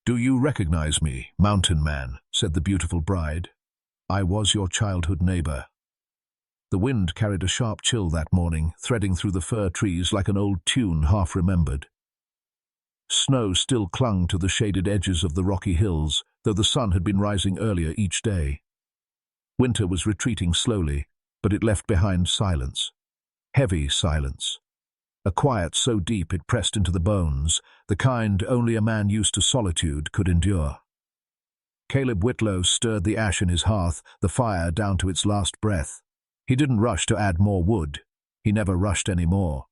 "Do you recognize me, mountain man?" said the beautiful bride. "I was your childhood neighbor." The wind carried a sharp chill that morning, threading through the fir trees like an old tune half remembered. Snow still clung to the shaded edges of the rocky hills, though the sun had been rising earlier each day. Winter was retreating slowly, but it left behind silence. Heavy silence. A quiet so deep it pressed into the bones, the kind only a man used to solitude could endure. Caleb Whitlow stirred the ash in his hearth, the fire down to its last breath. He didn't rush to add more wood. He never rushed any more.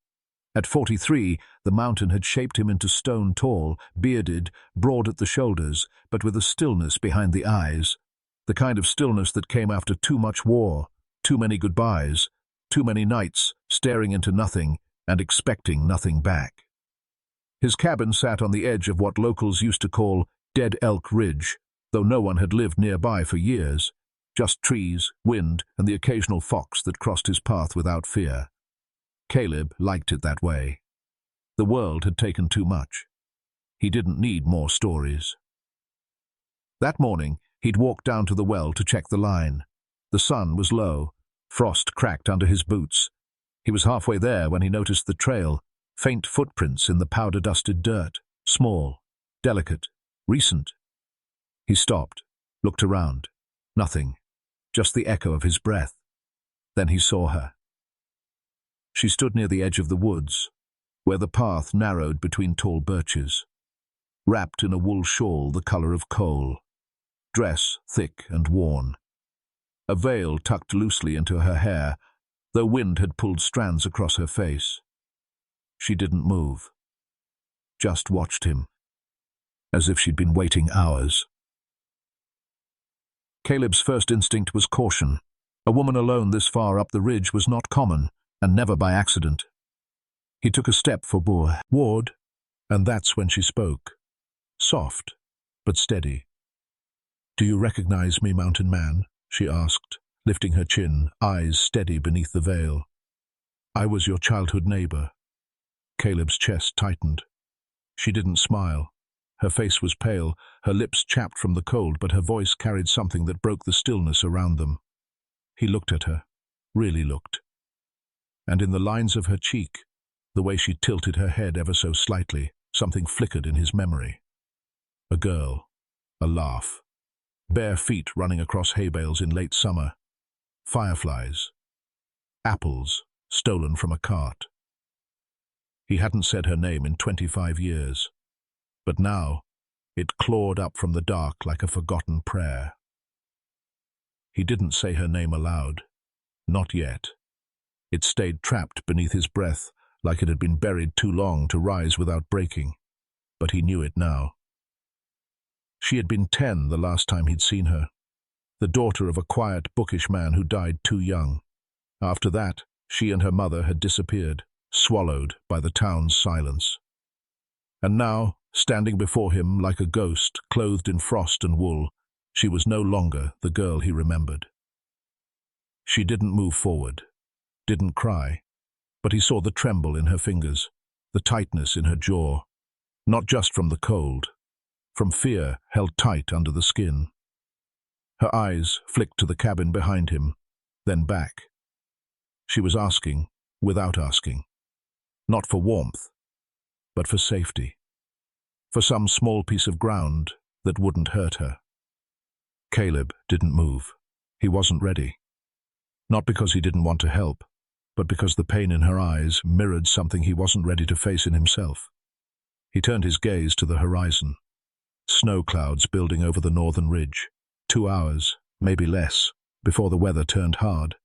At 43, the mountain had shaped him into stone tall, bearded, broad at the shoulders, but with a stillness behind the eyes, the kind of stillness that came after too much war, too many goodbyes, too many nights staring into nothing and expecting nothing back. His cabin sat on the edge of what locals used to call Dead Elk Ridge, though no one had lived nearby for years, just trees, wind, and the occasional fox that crossed his path without fear. Caleb liked it that way. The world had taken too much. He didn't need more stories. That morning, he'd walked down to the well to check the line. The sun was low. Frost cracked under his boots. He was halfway there when he noticed the trail, faint footprints in the powder-dusted dirt, small, delicate, recent. He stopped, looked around. Nothing, just the echo of his breath. Then he saw her. She stood near the edge of the woods, where the path narrowed between tall birches, wrapped in a wool shawl the color of coal, dress thick and worn. A veil tucked loosely into her hair, though wind had pulled strands across her face. She didn't move, just watched him, as if she'd been waiting hours. Caleb's first instinct was caution. A woman alone this far up the ridge was not common, and never by accident. He took a step for Ward, and that's when she spoke. Soft, but steady. "Do you recognize me, mountain man?" she asked, lifting her chin, eyes steady beneath the veil. "I was your childhood neighbor." Caleb's chest tightened. She didn't smile. Her face was pale, her lips chapped from the cold, but her voice carried something that broke the stillness around them. He looked at her, really looked. And in the lines of her cheek, the way she tilted her head ever so slightly, something flickered in his memory. A girl, a laugh, bare feet running across hay bales in late summer, fireflies, apples stolen from a cart. He hadn't said her name in 25 years, but now it clawed up from the dark like a forgotten prayer. He didn't say her name aloud, not yet. It stayed trapped beneath his breath, like it had been buried too long to rise without breaking, but he knew it now. She had been 10 the last time he'd seen her, the daughter of a quiet, bookish man who died too young. After that, she and her mother had disappeared, swallowed by the town's silence. And now, standing before him like a ghost, clothed in frost and wool, she was no longer the girl he remembered. She didn't move forward, didn't cry, but he saw the tremble in her fingers, the tightness in her jaw, not just from the cold, from fear held tight under the skin. Her eyes flicked to the cabin behind him, then back. She was asking, without asking, not for warmth, but for safety, for some small piece of ground that wouldn't hurt her. Caleb didn't move. He wasn't ready. Not because he didn't want to help, but because the pain in her eyes mirrored something he wasn't ready to face in himself. He turned his gaze to the horizon. Snow clouds building over the northern ridge. 2 hours, maybe less, before the weather turned hard.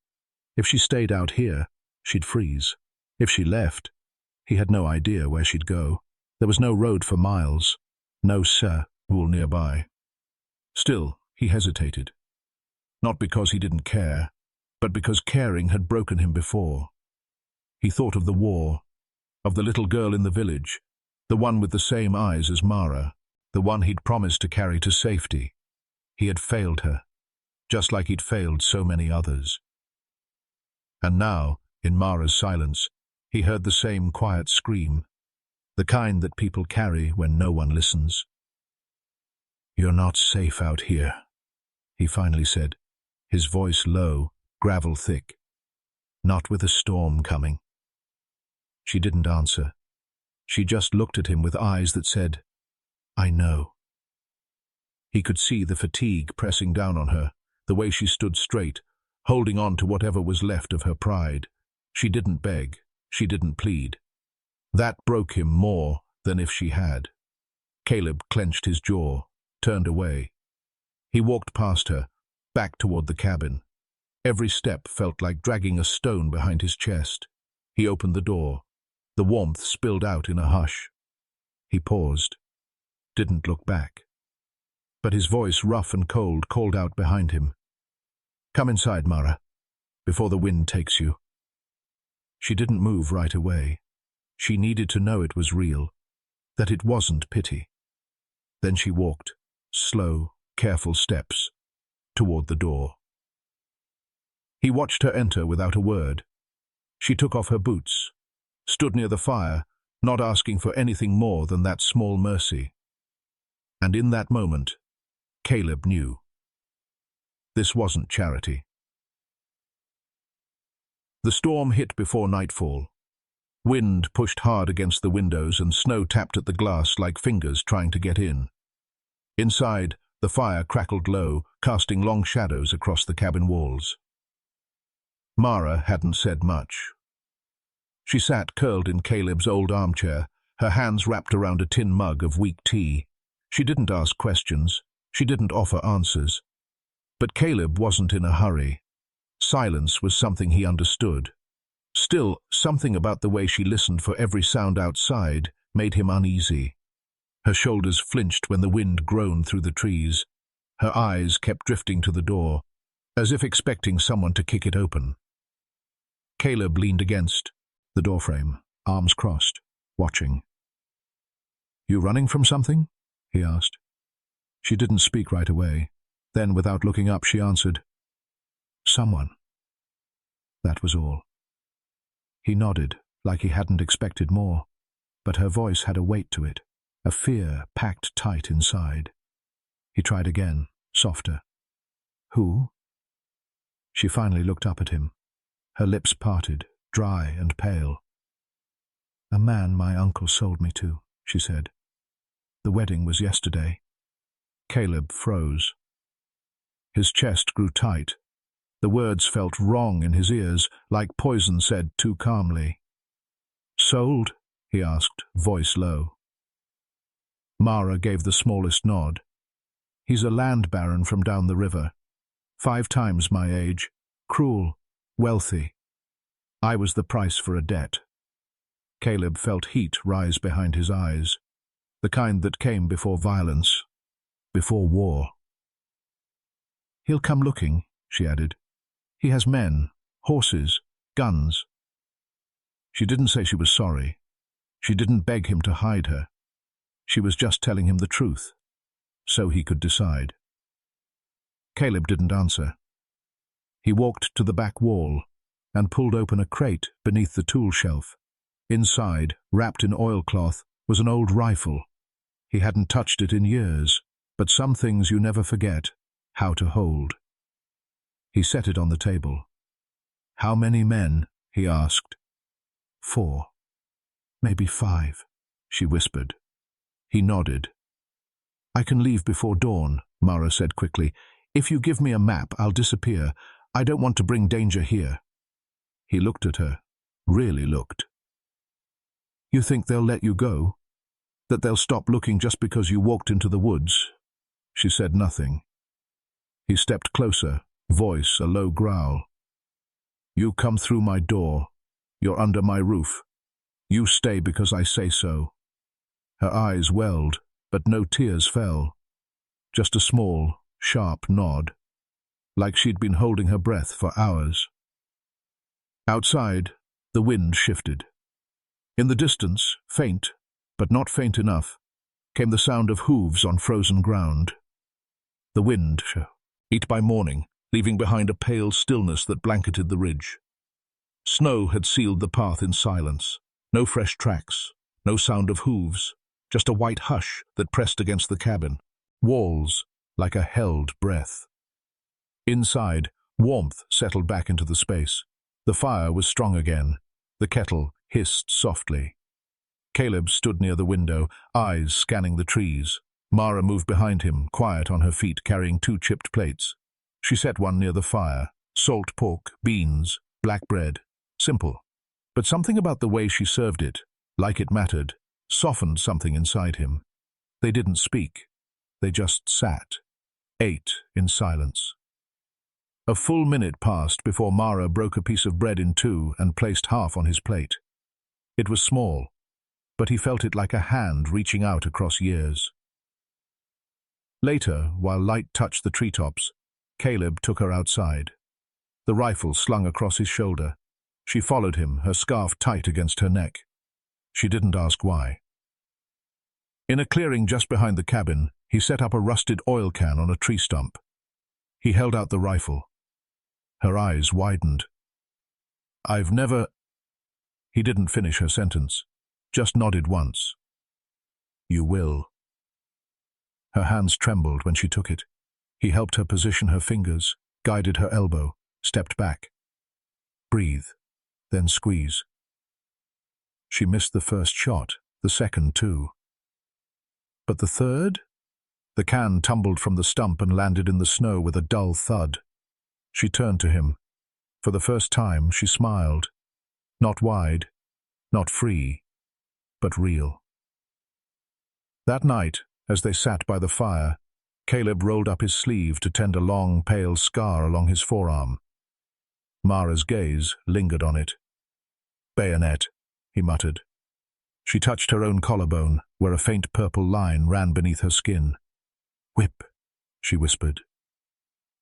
If she stayed out here, she'd freeze. If she left, he had no idea where she'd go. There was no road for miles, no wool nearby. Still, he hesitated. Not because he didn't care, but because caring had broken him before. He thought of the war, of the little girl in the village, the one with the same eyes as Mara, the one he'd promised to carry to safety. He had failed her, just like he'd failed so many others. And now, in Mara's silence, he heard the same quiet scream, the kind that people carry when no one listens. "You're not safe out here," he finally said, his voice low, gravel thick. "Not with a storm coming." She didn't answer. She just looked at him with eyes that said, "I know." He could see the fatigue pressing down on her, the way she stood straight, holding on to whatever was left of her pride. She didn't beg. She didn't plead. That broke him more than if she had. Caleb clenched his jaw, turned away. He walked past her, back toward the cabin. Every step felt like dragging a stone behind his chest. He opened the door. The warmth spilled out in a hush. He paused, didn't look back. But his voice, rough and cold, called out behind him. "Come inside, Mara, before the wind takes you." She didn't move right away. She needed to know it was real, that it wasn't pity. Then she walked, slow, careful steps, toward the door. He watched her enter without a word. She took off her boots, stood near the fire, not asking for anything more than that small mercy. And in that moment, Caleb knew. This wasn't charity. The storm hit before nightfall. Wind pushed hard against the windows and snow tapped at the glass like fingers trying to get in. Inside, the fire crackled low, casting long shadows across the cabin walls. Mara hadn't said much. She sat curled in Caleb's old armchair, her hands wrapped around a tin mug of weak tea. She didn't ask questions. She didn't offer answers. But Caleb wasn't in a hurry. Silence was something he understood. Still, something about the way she listened for every sound outside made him uneasy. Her shoulders flinched when the wind groaned through the trees. Her eyes kept drifting to the door, as if expecting someone to kick it open. Caleb leaned against the doorframe, arms crossed, watching. "You running from something?" he asked. She didn't speak right away. Then, without looking up, she answered, "Someone." That was all. He nodded, like he hadn't expected more, but her voice had a weight to it, a fear packed tight inside. He tried again, softer. "Who?" She finally looked up at him, her lips parted, dry and pale. "A man my uncle sold me to," she said. "The wedding was yesterday." Caleb froze. His chest grew tight. The words felt wrong in his ears, like poison said too calmly. "Sold?" he asked, voice low. Mara gave the smallest nod. "He's a land baron from down the river. 5 times my age. Cruel. Wealthy. I was the price for a debt." Caleb felt heat rise behind his eyes, the kind that came before violence, before war. "He'll come looking," she added. "He has men, horses, guns." She didn't say she was sorry. She didn't beg him to hide her. She was just telling him the truth, so he could decide. Caleb didn't answer. He walked to the back wall and pulled open a crate beneath the tool shelf. Inside, wrapped in oilcloth, was an old rifle. He hadn't touched it in years, but some things you never forget how to hold. He set it on the table. "How many men?" he asked. 4. "Maybe 5, she whispered. He nodded. "I can leave before dawn," Mara said quickly. "If you give me a map, I'll disappear. I don't want to bring danger here." He looked at her, really looked. "You think they'll let you go? That they'll stop looking just because you walked into the woods?" She said nothing. He stepped closer, voice a low growl. "You come through my door. You're under my roof. You stay because I say so." Her eyes welled, but no tears fell. Just a small, sharp nod, like she'd been holding her breath for hours. Outside, the wind shifted. In the distance, faint, but not faint enough, came the sound of hooves on frozen ground. The wind eat by morning, leaving behind a pale stillness that blanketed the ridge. Snow had sealed the path in silence. No fresh tracks, no sound of hooves, just a white hush that pressed against the cabin. walls like a held breath. Inside, warmth settled back into the space. The fire was strong again. The kettle hissed softly. Caleb stood near the window, eyes scanning the trees. Mara moved behind him, quiet on her feet, carrying 2 chipped plates. She set one near the fire. Salt pork, beans, black bread. Simple. But something about the way she served it, like it mattered, softened something inside him. They didn't speak. They just sat, ate in silence. A full minute passed before Mara broke a piece of bread in 2 and placed half on his plate. It was small, but he felt it like a hand reaching out across years. Later, while light touched the treetops, Caleb took her outside. The rifle slung across his shoulder. She followed him, her scarf tight against her neck. She didn't ask why. In a clearing just behind the cabin, he set up a rusted oil can on a tree stump. He held out the rifle. Her eyes widened. "I've never—" He didn't finish her sentence, just nodded once. "You will." Her hands trembled when she took it. He helped her position her fingers, guided her elbow, stepped back. "Breathe, then squeeze." She missed the first shot, the second too. But the third? The can tumbled from the stump and landed in the snow with a dull thud. She turned to him. For the first time, she smiled. Not wide, not free, but real. That night, as they sat by the fire, Caleb rolled up his sleeve to tend a long, pale scar along his forearm. Mara's gaze lingered on it. "Bayonet," he muttered. She touched her own collarbone, where a faint purple line ran beneath her skin. "Whip," she whispered.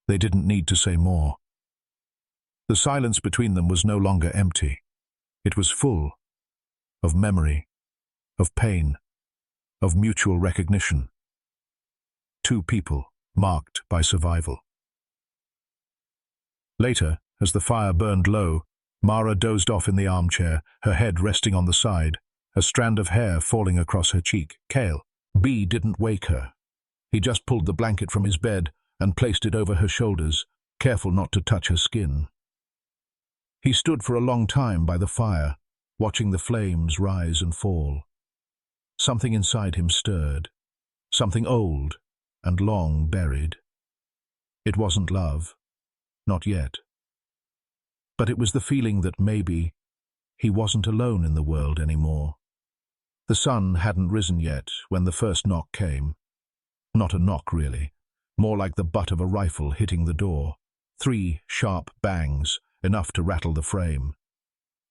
They didn't need to say more. The silence between them was no longer empty. It was full of memory, of pain, of mutual recognition. 2 people marked by survival. Later, as the fire burned low, Mara dozed off in the armchair, her head resting on the side, a strand of hair falling across her cheek. B didn't wake her. He just pulled the blanket from his bed and placed it over her shoulders, careful not to touch her skin. He stood for a long time by the fire, watching the flames rise and fall. Something inside him stirred, something old and long buried. It wasn't love, not yet. But it was the feeling that maybe he wasn't alone in the world anymore. The sun hadn't risen yet when the first knock came. Not a knock, really. More like the butt of a rifle hitting the door. 3 sharp bangs, enough to rattle the frame.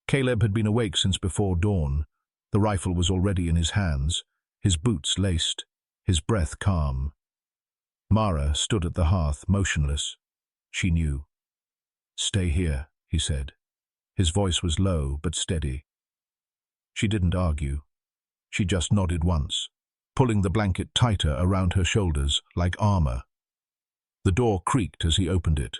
Caleb had been awake since before dawn. The rifle was already in his hands, his boots laced, his breath calm. Mara stood at the hearth, motionless. She knew. "Stay here," he said. His voice was low but steady. She didn't argue. She just nodded once, pulling the blanket tighter around her shoulders like armor. The door creaked as he opened it.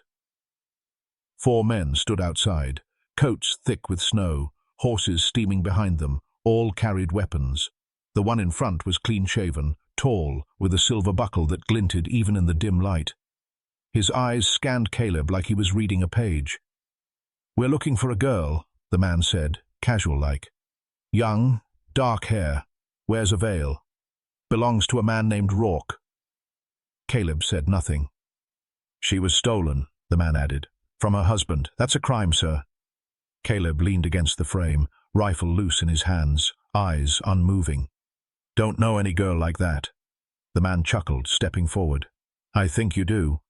4 men stood outside, coats thick with snow, horses steaming behind them, all carried weapons. The one in front was clean-shaven, tall, with a silver buckle that glinted even in the dim light. His eyes scanned Caleb like he was reading a page. "We're looking for a girl," the man said, casual-like. "Young, dark hair, wears a veil. Belongs to a man named Rourke." Caleb said nothing. "She was stolen," the man added. "From her husband. That's a crime, sir." Caleb leaned against the frame, rifle loose in his hands, eyes unmoving. "Don't know any girl like that." The man chuckled, stepping forward. "I think you do."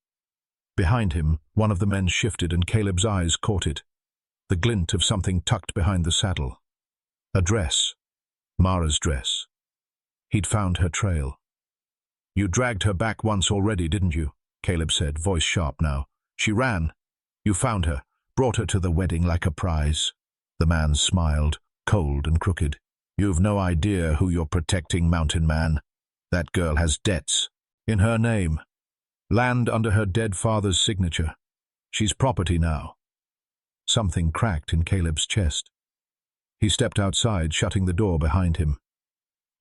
Behind him, one of the men shifted and Caleb's eyes caught it. The glint of something tucked behind the saddle. A dress. Mara's dress. He'd found her trail. "You dragged her back once already, didn't you?" Caleb said, voice sharp now. "She ran. You found her, brought her to the wedding like a prize." The man smiled, cold and crooked. "You've no idea who you're protecting, mountain man. That girl has debts. In her name. Land under her dead father's signature. She's property now." Something cracked in Caleb's chest. He stepped outside, shutting the door behind him.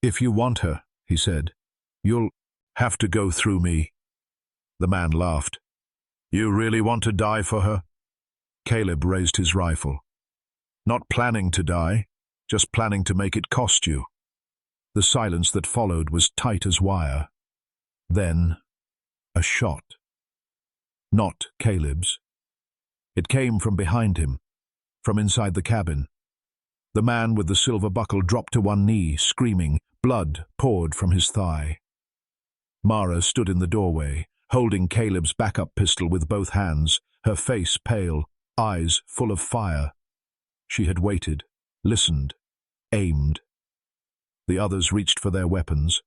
"If you want her," he said, "you'll have to go through me." The man laughed. "You really want to die for her?" Caleb raised his rifle. "Not planning to die, just planning to make it cost you." The silence that followed was tight as wire. Then, a shot. Not Caleb's. It came from behind him, from inside the cabin. The man with the silver buckle dropped to one knee, screaming. Blood poured from his thigh. Mara stood in the doorway, holding Caleb's backup pistol with both hands, her face pale, eyes full of fire. She had waited, listened, aimed. The others reached for their weapons,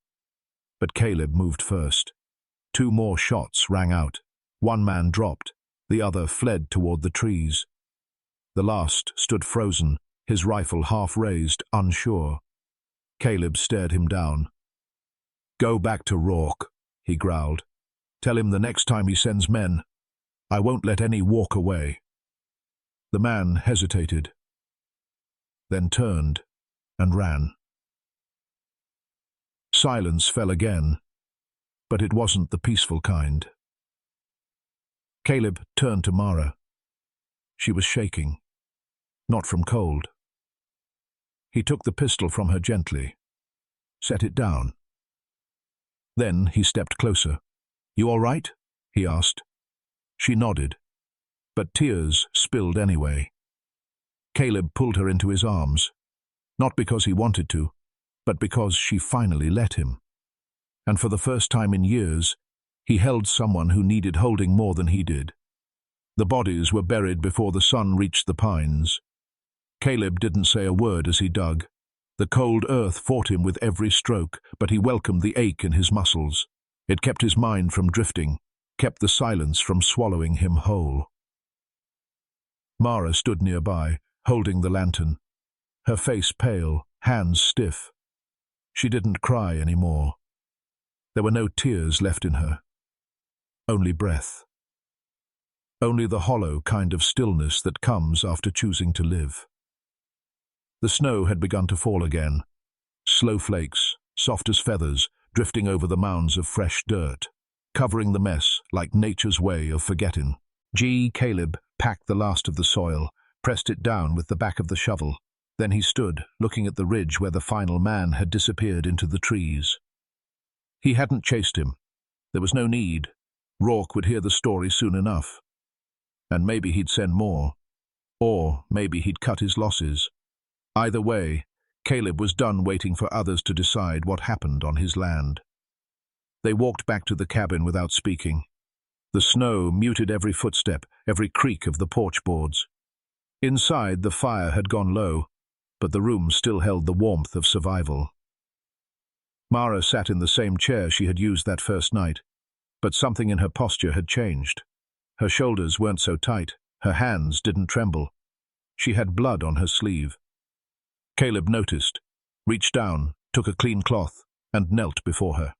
but Caleb moved first. 2 more shots rang out. One man dropped, the other fled toward the trees. The last stood frozen, his rifle half raised, unsure. Caleb stared him down. "Go back to Rourke," he growled. "Tell him the next time he sends men, I won't let any walk away." The man hesitated, then turned and ran. Silence fell again, but it wasn't the peaceful kind. Caleb turned to Mara. She was shaking, not from cold. He took the pistol from her gently, set it down. Then he stepped closer. "You all right?" he asked. She nodded, but tears spilled anyway. Caleb pulled her into his arms, not because he wanted to, but because she finally let him. And for the first time in years, he held someone who needed holding more than he did. The bodies were buried before the sun reached the pines. Caleb didn't say a word as he dug. The cold earth fought him with every stroke, but he welcomed the ache in his muscles. It kept his mind from drifting, kept the silence from swallowing him whole. Mara stood nearby, holding the lantern, her face pale, hands stiff. She didn't cry anymore. There were no tears left in her. Only breath. Only the hollow kind of stillness that comes after choosing to live. The snow had begun to fall again. Slow flakes, soft as feathers, drifting over the mounds of fresh dirt, covering the mess like nature's way of forgetting. Caleb packed the last of the soil, pressed it down with the back of the shovel. Then he stood, looking at the ridge where the final man had disappeared into the trees. He hadn't chased him. There was no need. Rourke would hear the story soon enough. And maybe he'd send more. Or maybe he'd cut his losses. Either way, Caleb was done waiting for others to decide what happened on his land. They walked back to the cabin without speaking. The snow muted every footstep, every creak of the porch boards. Inside, the fire had gone low, but the room still held the warmth of survival. Mara sat in the same chair she had used that first night, but something in her posture had changed. Her shoulders weren't so tight, her hands didn't tremble. She had blood on her sleeve. Caleb noticed, reached down, took a clean cloth, and knelt before her.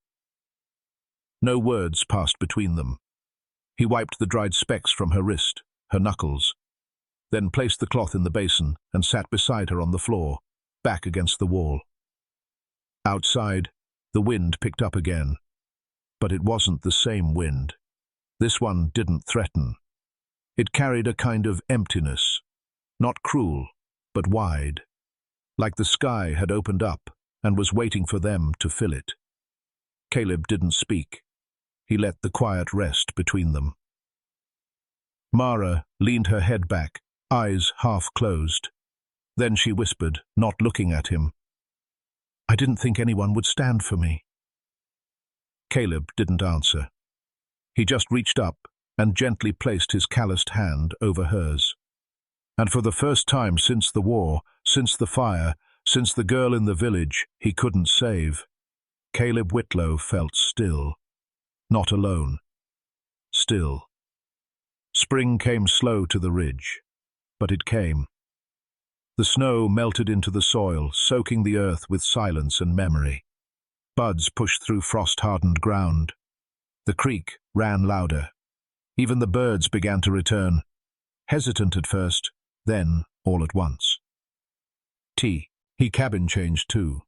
No words passed between them. He wiped the dried specks from her wrist, her knuckles, then placed the cloth in the basin and sat beside her on the floor, back against the wall. Outside, the wind picked up again, but it wasn't the same wind. This one didn't threaten. It carried a kind of emptiness, not cruel, but wide, like the sky had opened up and was waiting for them to fill it. Caleb didn't speak. He let the quiet rest between them. Mara leaned her head back, eyes half closed. Then she whispered, not looking at him, "I didn't think anyone would stand for me." Caleb didn't answer. He just reached up and gently placed his calloused hand over hers. And for the first time since the war, since the fire, since the girl in the village he couldn't save, Caleb Whitlow felt still. Not alone. Still. Spring came slow to the ridge, but it came. The snow melted into the soil, soaking the earth with silence and memory. Buds pushed through frost-hardened ground. The creek ran louder. Even the birds began to return, hesitant at first, then all at once. Tea. He cabin changed too.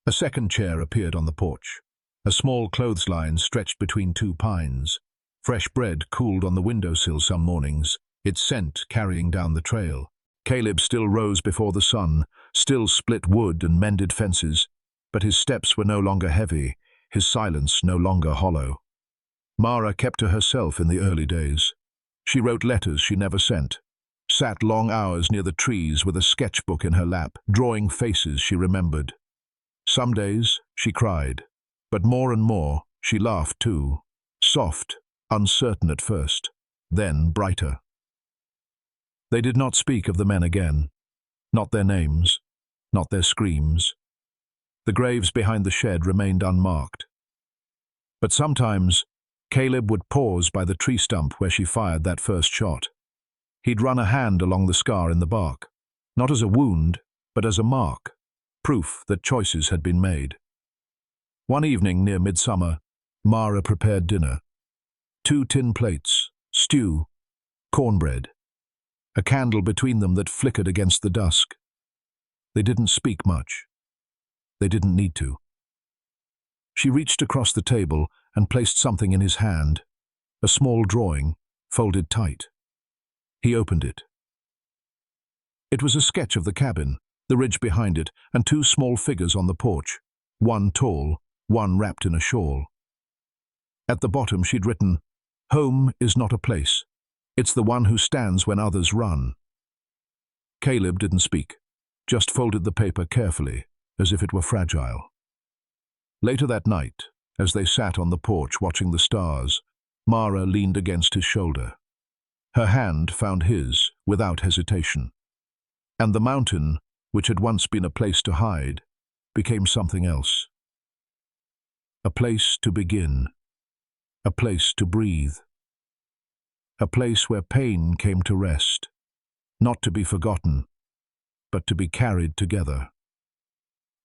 A second chair appeared on the porch. A small clothesline stretched between two pines. Fresh bread cooled on the windowsill some mornings, its scent carrying down the trail. Caleb still rose before the sun, still split wood and mended fences, but his steps were no longer heavy, his silence no longer hollow. Mara kept to herself in the early days. She wrote letters she never sent, sat long hours near the trees with a sketchbook in her lap, drawing faces she remembered. Some days she cried, but more and more she laughed too, soft, uncertain at first, then brighter. They did not speak of the men again, not their names, not their screams. The graves behind the shed remained unmarked. But sometimes Caleb would pause by the tree stump where she fired that first shot. He'd run a hand along the scar in the bark, not as a wound, but as a mark, proof that choices had been made. One evening near midsummer, Mara prepared dinner. 2 tin plates, stew, cornbread, a candle between them that flickered against the dusk. They didn't speak much. They didn't need to. She reached across the table and placed something in his hand, a small drawing, folded tight. He opened it. It was a sketch of the cabin, the ridge behind it, and 2 small figures on the porch, one tall, one wrapped in a shawl. At the bottom she'd written, "Home is not a place. It's the one who stands when others run." Caleb didn't speak, just folded the paper carefully, as if it were fragile. Later that night, as they sat on the porch watching the stars, Mara leaned against his shoulder. Her hand found his without hesitation. And the mountain, which had once been a place to hide, became something else. A place to begin. A place to breathe. A place where pain came to rest, not to be forgotten, but to be carried together.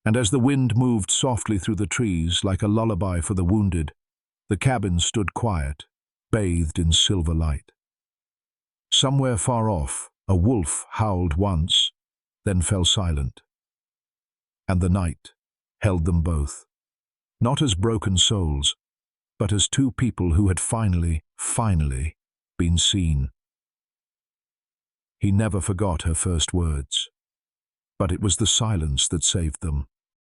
And as the wind moved softly through the trees like a lullaby for the wounded, the cabin stood quiet, bathed in silver light. Somewhere far off, a wolf howled once, then fell silent. And the night held them both, not as broken souls, but as 2 people who had finally been seen. He never forgot her first words, but it was the silence that saved them.